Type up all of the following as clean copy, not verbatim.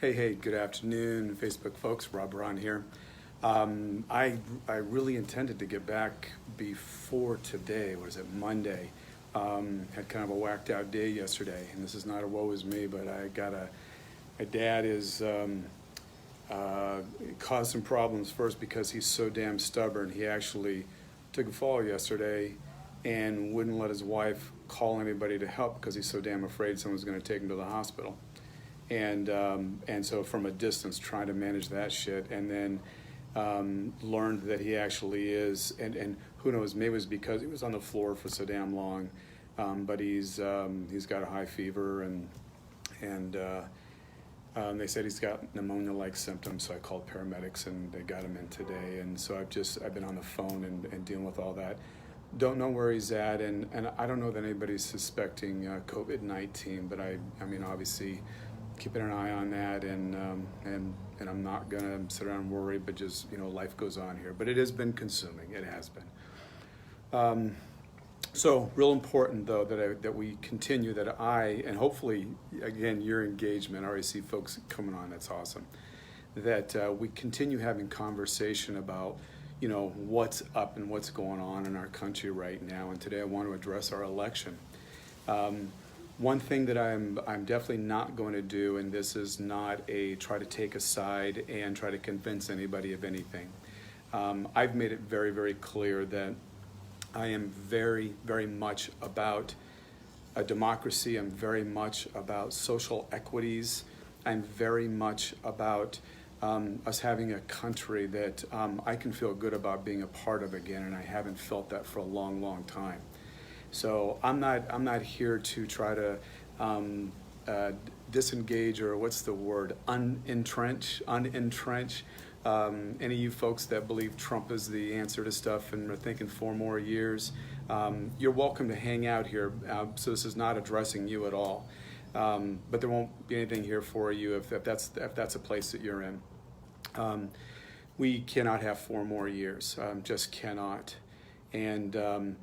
Hey, good afternoon, Facebook folks. Rob Braun here. I really intended to get back before today. What is it, Monday? Had kind of a whacked out day yesterday, and this is not a woe is me, but my dad is caused some problems first because he's so damn stubborn. He actually took a fall yesterday and wouldn't let his wife call anybody to help because he's so damn afraid someone's going to take him to the hospital. And so from a distance trying to manage that shit, and then learned that he actually is, and who knows, maybe it was because he was on the floor for so damn long, but he's got a high fever, and they said he's got pneumonia-like symptoms, so I called paramedics and they got him in today, and so I've been on the phone and dealing with all that. Don't know where he's at, and I don't know that anybody's suspecting COVID-19, but I mean, obviously keeping an eye on that, and I'm not gonna sit around and worry, but just, life goes on here. But it has been consuming. It has been. So real important though that we continue, that and hopefully again your engagement. I already see folks coming on. That's awesome. That we continue having conversation about what's up and what's going on in our country right now. And today I want to address our election. One thing that I'm definitely not going to do, and this is not try to take a side and try to convince anybody of anything. I've made it very, very clear that I am very, very much about a democracy. I'm very much about social equities. I'm very much about us having a country that I can feel good about being a part of again, and I haven't felt that for a long, long time. So I'm not here to try to disengage, or what's the word, unentrench any of you folks that believe Trump is the answer to stuff and are thinking 4 more years. You're welcome to hang out here. So this is not addressing you at all. But there won't be anything here for you if that's a place that you're in. We cannot have 4 more years. Just cannot. And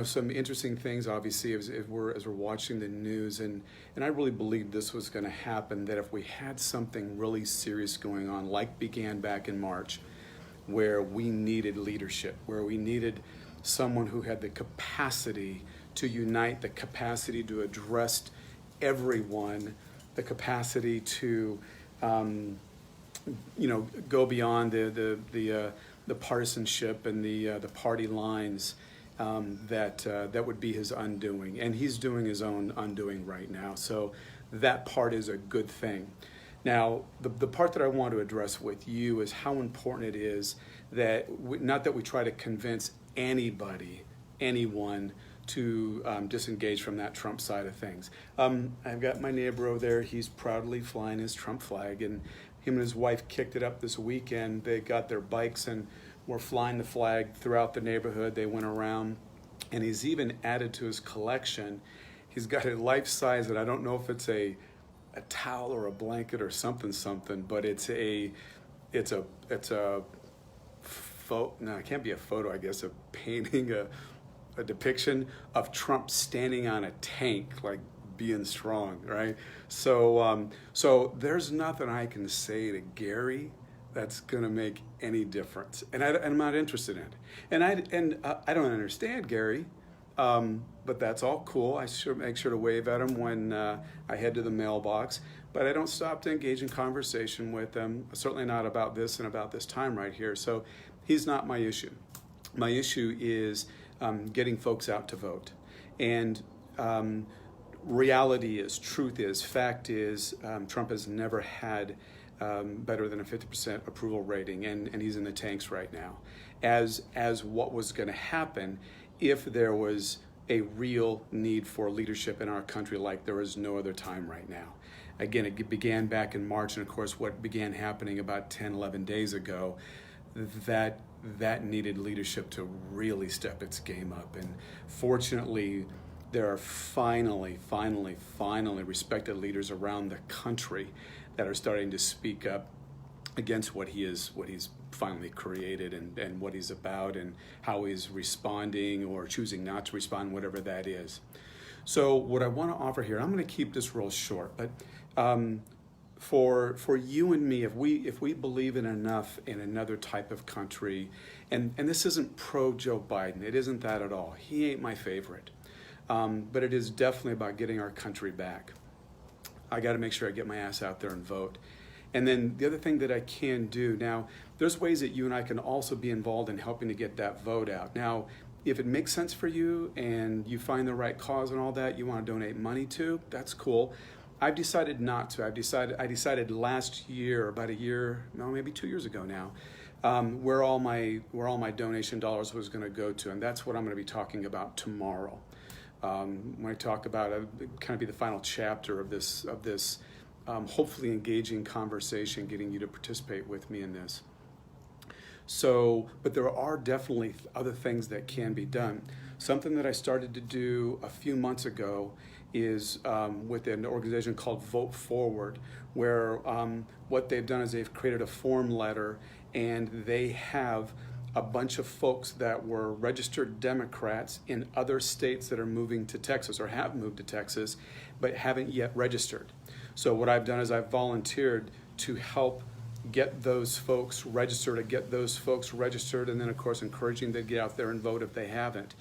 some interesting things, obviously, as we're watching the news, and I really believed this was going to happen, that if we had something really serious going on, like began back in March, where we needed leadership, where we needed someone who had the capacity to unite, the capacity to address everyone, the capacity to go beyond the partisanship and the party lines. That would be his undoing, and he's doing his own undoing right now. So that part is a good thing. Now, the part that I want to address with you is how important it is that not that we try to convince anyone to disengage from that Trump side of things. I've got my neighbor over there. He's proudly flying his Trump flag, and him and his wife kicked it up this weekend. They got their bikes and were flying the flag throughout the neighborhood. They went around, and he's even added to his collection. He's got a life size, and I don't know if it's a towel or a blanket or something, but it's a photo. No, it can't be a photo. I guess a painting, a depiction of Trump standing on a tank, like being strong, right? So there's nothing I can say to Gary that's gonna make any difference, and I'm not interested in it. And I don't understand Gary, but that's all cool. I make sure to wave at him when I head to the mailbox, but I don't stop to engage in conversation with him. Certainly not about this and about this time right here. So he's not my issue. My issue is getting folks out to vote, and reality is, truth is, fact is, Trump has never had better than a 50% approval rating, and he's in the tanks right now. As what was going to happen if there was a real need for leadership in our country like there is no other time right now. Again, it began back in March, and of course what began happening about 10, 11 days ago, that needed leadership to really step its game up. And fortunately, there are finally respected leaders around the country that are starting to speak up against what he's finally created, and what he's about, and how he's responding or choosing not to respond, whatever that is. So what I want to offer here, I'm going to keep this real short, but for you and me, if we believe in enough in another type of country, and this isn't pro Joe Biden, it isn't that at all. He ain't my favorite, but it is definitely about getting our country back. I got to make sure I get my ass out there and vote. And then the other thing that I can do now, there's ways that you and I can also be involved in helping to get that vote out. Now, if it makes sense for you and you find the right cause and all that you want to donate money to, that's cool. I've decided not to. I decided last year, about a year, no, maybe 2 years ago now, where all my donation dollars was going to go to, and that's what I'm going to be talking about tomorrow. When I talk about it, kind of be the final chapter of this hopefully engaging conversation, getting you to participate with me in this. So, but there are definitely other things that can be done. Something that I started to do a few months ago is with an organization called Vote Forward, where what they've done is they've created a form letter, and they have a bunch of folks that were registered Democrats in other states that are moving to Texas or have moved to Texas, but haven't yet registered. So what I've done is I've volunteered to help get those folks registered, and then of course encouraging them to get out there and vote if they haven't.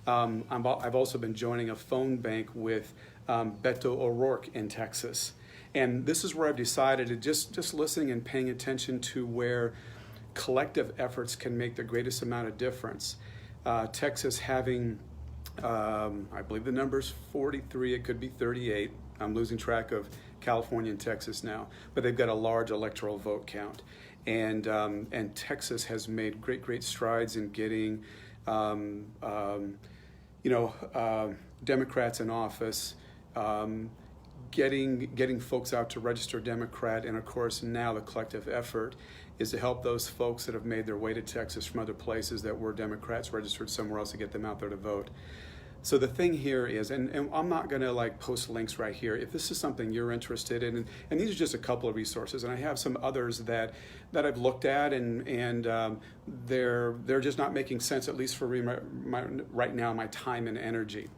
I've also been joining a phone bank with Beto O'Rourke in Texas. And this is where I've decided to just listening and paying attention to where collective efforts can make the greatest amount of difference. Texas having, I believe the number's 43, it could be 38. I'm losing track of California and Texas now, but they've got a large electoral vote count. And Texas has made great strides in getting, Democrats in office, getting folks out to register Democrat, and of course now the collective effort is to help those folks that have made their way to Texas from other places that were Democrats registered somewhere else to get them out there to vote. So the thing here is, and I'm not going to like post links right here. If this is something you're interested in, and these are just a couple of resources, and I have some others that I've looked at, and they're just not making sense, at least for right now, my time and energy.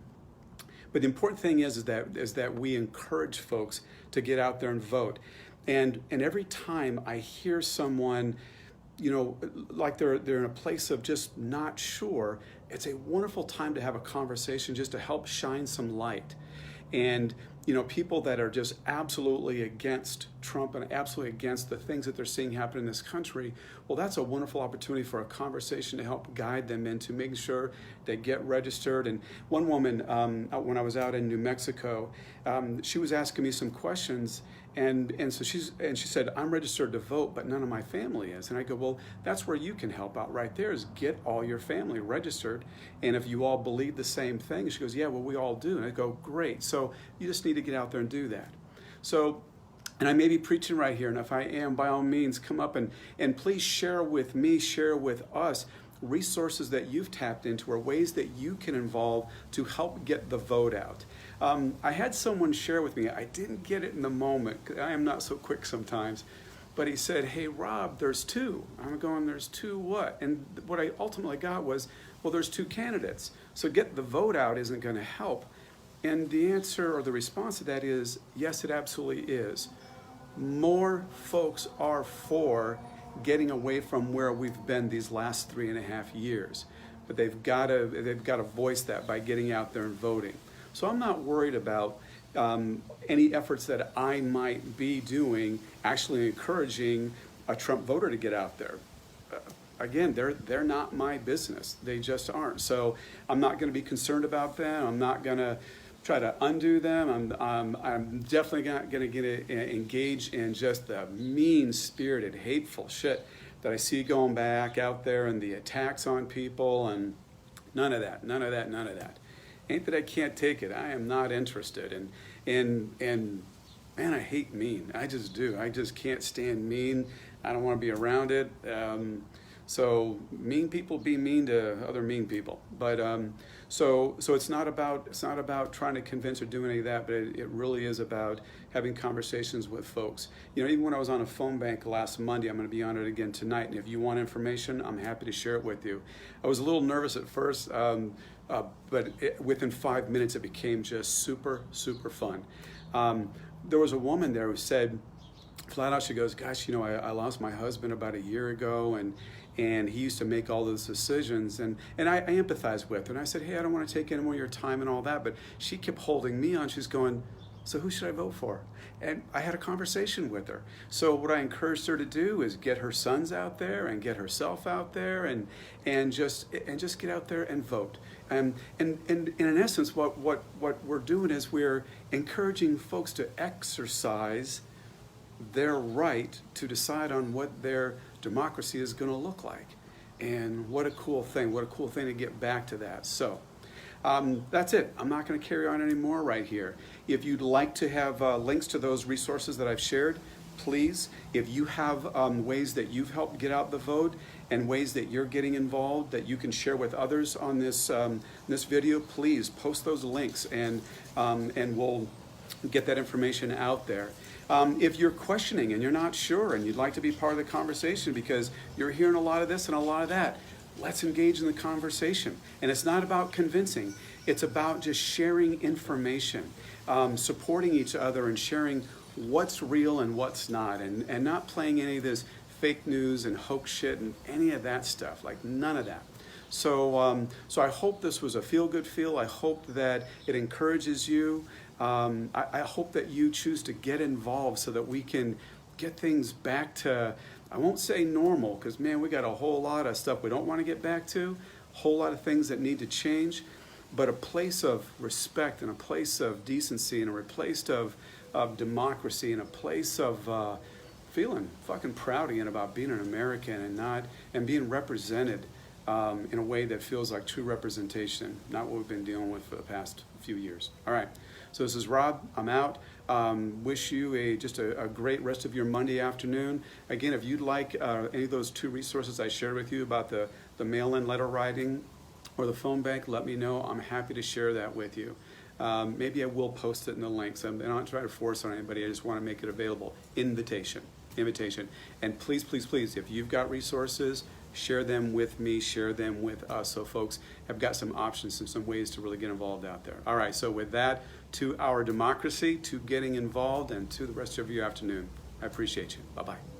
But the important thing is that we encourage folks to get out there and vote. And every time I hear someone, like they're in a place of just not sure, it's a wonderful time to have a conversation just to help shine some light. And people that are just absolutely against Trump and absolutely against the things that they're seeing happen in this country, well, that's a wonderful opportunity for a conversation to help guide them into making sure they get registered. And one woman, when I was out in New Mexico, she was asking me some questions, and so she said, I'm registered to vote, but none of my family is. And I go, well, that's where you can help out right there, is get all your family registered. And if you all believe the same thing, she goes, yeah, well, we all do. And I go, great. So you just need to get out there and do that. So, and I may be preaching right here, and if I am, by all means, come up and please share with me, share with us resources that you've tapped into or ways that you can involve to help get the vote out. I had someone share with me, I didn't get it in the moment, I am not so quick sometimes, but he said, hey, Rob, there's two. I'm going, there's two what? And what I ultimately got was, well, there's two candidates, so get the vote out isn't going to help. And the answer or the response to that is, yes, it absolutely is. More folks are for getting away from where we've been these last 3.5 years, but they've got to voice that by getting out there and voting. So I'm not worried about any efforts that I might be doing actually encouraging a Trump voter to get out there. Again, they're not my business. They just aren't. So I'm not going to be concerned about them. I'm not going to try to undo them. I'm definitely not going to get engaged in just the mean-spirited, hateful shit that I see going back out there and the attacks on people, and none of that. Ain't that I can't take it. I am not interested. And man, I hate mean. I just do. I just can't stand mean. I don't want to be around it. So mean people be mean to other mean people. But so it's not about trying to convince or do any of that, but it really is about having conversations with folks. Even when I was on a phone bank last Monday, I'm going to be on it again tonight. And if you want information, I'm happy to share it with you. I was a little nervous at first, but within 5 minutes, it became just super, super fun. There was a woman there who said, flat out, she goes, gosh, I lost my husband about a year ago, and he used to make all those decisions, and I empathized with her, and I said, hey, I don't want to take any more of your time and all that, but she kept holding me on. She's going, so who should I vote for? And I had a conversation with her. So what I encouraged her to do is get her sons out there and get herself out there and just get out there and vote. And in essence, what we're doing is we're encouraging folks to exercise their right to decide on what their democracy is going to look like. And what a cool thing to get back to that. So that's it. I'm not going to carry on anymore right here. If you'd like to have links to those resources that I've shared, please. If you have ways that you've helped get out the vote and ways that you're getting involved that you can share with others on this video, please post those links, and we'll get that information out there. If you're questioning and you're not sure and you'd like to be part of the conversation because you're hearing a lot of this and a lot of that, let's engage in the conversation. And it's not about convincing. It's about just sharing information, supporting each other and sharing what's real and what's not, and not playing any of this fake news and hoax shit and any of that stuff, like none of that. So I hope this was a feel-good feel. I hope that it encourages you. I hope that you choose to get involved so that we can get things back to, I won't say normal, because man, we got a whole lot of stuff we don't want to get back to, a whole lot of things that need to change, but a place of respect and a place of decency and a place of democracy and a place of feeling fucking proud again about being an American and being represented in a way that feels like true representation, not what we've been dealing with for the past few years. All right, so this is Rob. I'm out. Wish you just a great rest of your Monday afternoon. Again, if you'd like any of those 2 resources I shared with you about the mail-in letter writing or the phone bank, let me know. I'm happy to share that with you. Maybe I will post it in the links. I'm not trying to force on anybody. I just want to make it available. Invitation. And please, please, please, if you've got resources, share them with me, share them with us, so folks have got some options and some ways to really get involved out there. All right, so with that, to our democracy, to getting involved, and to the rest of your afternoon. I appreciate you. Bye-bye.